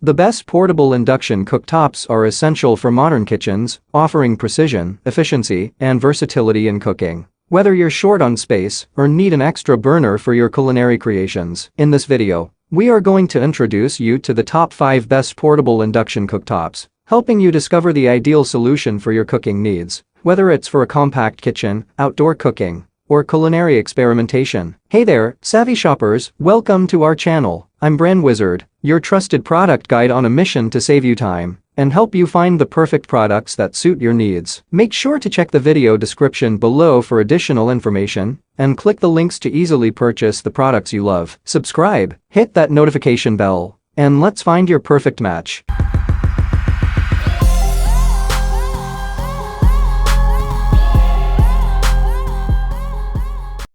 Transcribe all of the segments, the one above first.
The best portable induction cooktops are essential for modern kitchens, offering precision, efficiency, and versatility in cooking. Whether you're short on space or need an extra burner for your culinary creations, in this video, we are going to introduce you to the top 5 best portable induction cooktops, helping you discover the ideal solution for your cooking needs, whether it's for a compact kitchen, outdoor cooking, or culinary experimentation. Hey there, savvy shoppers, welcome to our channel. I'm Brand Wizard, your trusted product guide on a mission to save you time and help you find the perfect products that suit your needs. Make sure to check the video description below for additional information and click the links to easily purchase the products you love. Subscribe, hit that notification bell, and let's find your perfect match.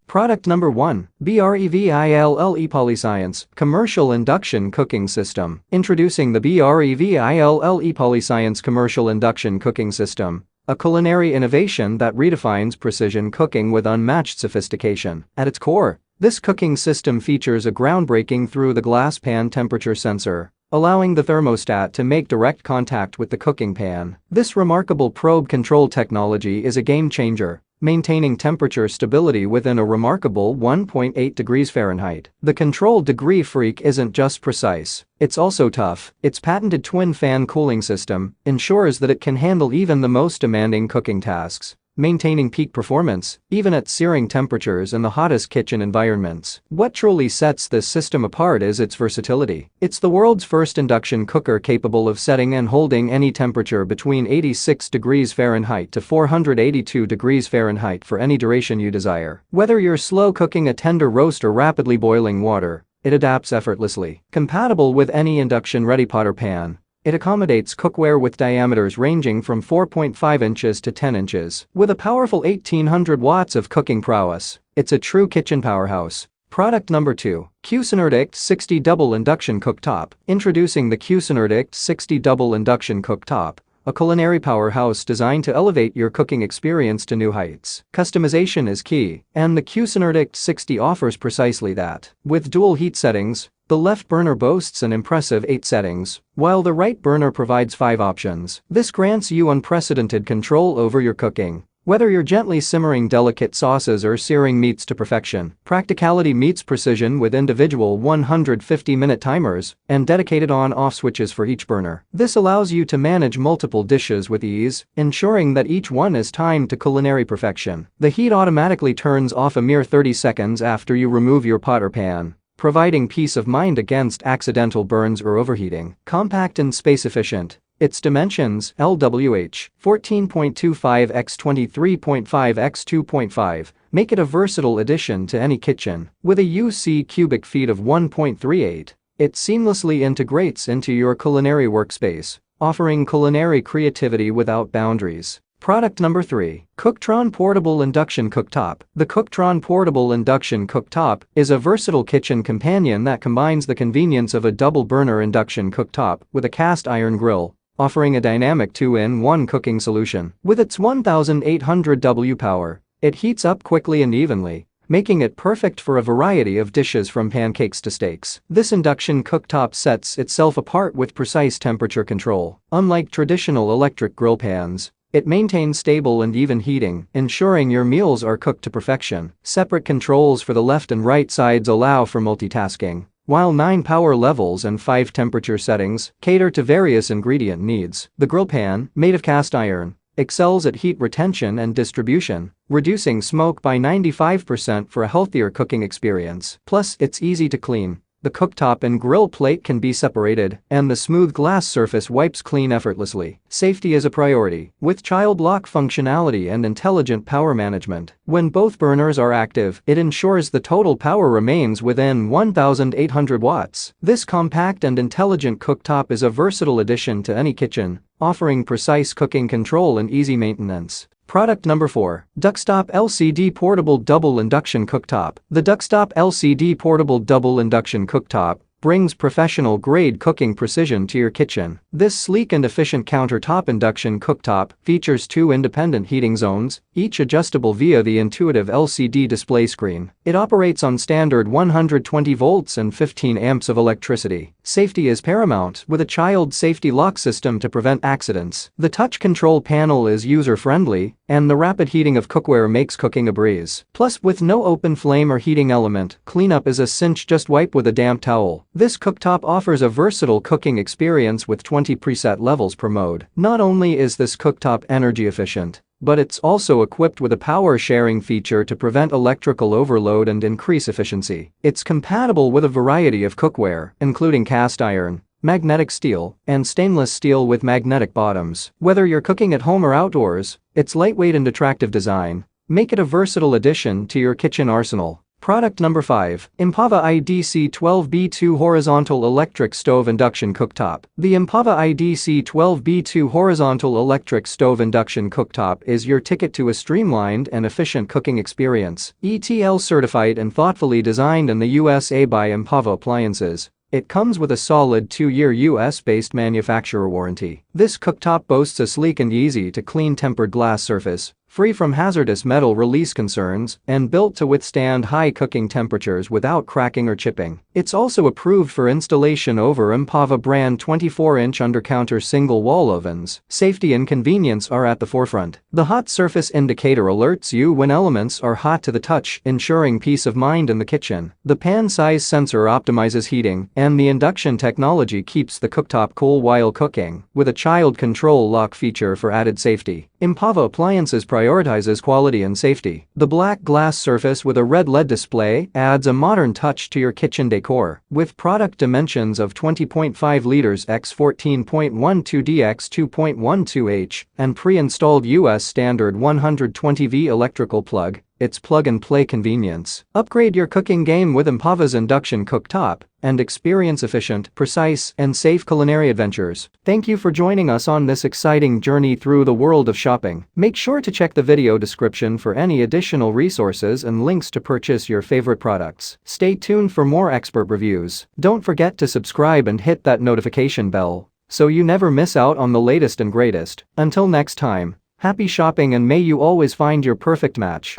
Product number 1. Breville PolyScience Commercial Induction Cooking System. Introducing the Breville PolyScience Commercial Induction Cooking System, a culinary innovation that redefines precision cooking with unmatched sophistication. At its core, this cooking system features a groundbreaking through-the-glass pan temperature sensor, allowing the thermostat to make direct contact with the cooking pan. This remarkable probe control technology is a game-changer, maintaining temperature stability within a remarkable 1.8 degrees Fahrenheit. The control degree freak isn't just precise, it's also tough. Its patented twin-fan cooling system ensures that it can handle even the most demanding cooking tasks, maintaining peak performance, even at searing temperatures in the hottest kitchen environments. What truly sets this system apart is its versatility. It's the world's first induction cooker capable of setting and holding any temperature between 86 degrees Fahrenheit to 482 degrees Fahrenheit for any duration you desire. Whether you're slow cooking a tender roast or rapidly boiling water, it adapts effortlessly. Compatible with any induction-ready pot or pan, it accommodates cookware with diameters ranging from 4.5 inches to 10 inches. With a powerful 1800 watts of cooking prowess, it's a true kitchen powerhouse. Product number 2. Cuisinart 60 Double Induction Cooktop. Introducing the Cuisinart 60 Double Induction Cooktop, a culinary powerhouse designed to elevate your cooking experience to new heights. Customization is key, and the Cuisinart 60 offers precisely that. With dual heat settings, the left burner boasts an impressive 8 settings, while the right burner provides 5 options. This grants you unprecedented control over your cooking, whether you're gently simmering delicate sauces or searing meats to perfection. Practicality meets precision with individual 150-minute timers and dedicated on-off switches for each burner. This allows you to manage multiple dishes with ease, ensuring that each one is timed to culinary perfection. The heat automatically turns off a mere 30 seconds after you remove your pot or pan, providing peace of mind against accidental burns or overheating. Compact and space-efficient. Its dimensions, LWH 14.25 x 23.5 x 2.5, make it a versatile addition to any kitchen. With a UC cubic feet of 1.38, it seamlessly integrates into your culinary workspace, offering culinary creativity without boundaries. Product number 3. Cooktron Portable Induction Cooktop. The Cooktron Portable Induction Cooktop is a versatile kitchen companion that combines the convenience of a double-burner induction cooktop with a cast iron grill, offering a dynamic 2-in-1 cooking solution. With its 1800 W power, it heats up quickly and evenly, making it perfect for a variety of dishes from pancakes to steaks. This induction cooktop sets itself apart with precise temperature control. Unlike traditional electric grill pans, it maintains stable and even heating, ensuring your meals are cooked to perfection. Separate controls for the left and right sides allow for multitasking, while 9 power levels and 5 temperature settings cater to various ingredient needs. The grill pan, made of cast iron, excels at heat retention and distribution, reducing smoke by 95% for a healthier cooking experience. Plus, it's easy to clean. The cooktop and grill plate can be separated, and the smooth glass surface wipes clean effortlessly. Safety is a priority, with child lock functionality and intelligent power management. When both burners are active, it ensures the total power remains within 1800 watts. This compact and intelligent cooktop is a versatile addition to any kitchen, offering precise cooking control and easy maintenance. Product number 4. DuctStop LCD Portable Double Induction Cooktop. The DuctStop LCD Portable Double Induction Cooktop brings professional-grade cooking precision to your kitchen. This sleek and efficient countertop induction cooktop features 2 independent heating zones, each adjustable via the intuitive LCD display screen. It operates on standard 120 volts and 15 amps of electricity. Safety is paramount, with a child safety lock system to prevent accidents. The touch control panel is user-friendly, and the rapid heating of cookware makes cooking a breeze. Plus, with no open flame or heating element, cleanup is a cinch. Just wipe with a damp towel. This cooktop offers a versatile cooking experience with 20 preset levels per mode. Not only is this cooktop energy efficient, but it's also equipped with a power sharing feature to prevent electrical overload and increase efficiency. It's compatible with a variety of cookware, including cast iron, magnetic steel, and stainless steel with magnetic bottoms. Whether you're cooking at home or outdoors, its lightweight and attractive design make it a versatile addition to your kitchen arsenal. Product number 5. Impava IDC12B2 Horizontal Electric Stove Induction Cooktop. The Impava IDC12B2 Horizontal Electric Stove Induction Cooktop is your ticket to a streamlined and efficient cooking experience. ETL certified and thoughtfully designed in the USA by Empava Appliances, it comes with a solid 2-year US-based manufacturer warranty. This cooktop boasts a sleek and easy-to-clean tempered glass surface, free from hazardous metal release concerns, and built to withstand high cooking temperatures without cracking or chipping. It's also approved for installation over Impava brand 24-inch under-counter single-wall ovens. Safety and convenience are at the forefront. The hot surface indicator alerts you when elements are hot to the touch, ensuring peace of mind in the kitchen. The pan size sensor optimizes heating, and the induction technology keeps the cooktop cool while cooking, with a child control lock feature for added safety. Impava Appliances prioritizes quality and safety. The black glass surface with a red LED display adds a modern touch to your kitchen decor. With product dimensions of 20.5 liters x 14.12D x 2.12H and pre-installed US standard 120V electrical plug, it's plug-and-play convenience. Upgrade your cooking game with Impava's induction cooktop and experience efficient, precise, and safe culinary adventures. Thank you for joining us on this exciting journey through the world of shopping. Make sure to check the video description for any additional resources and links to purchase your favorite products. Stay tuned for more expert reviews. Don't forget to subscribe and hit that notification bell so you never miss out on the latest and greatest. Until next time, happy shopping and may you always find your perfect match.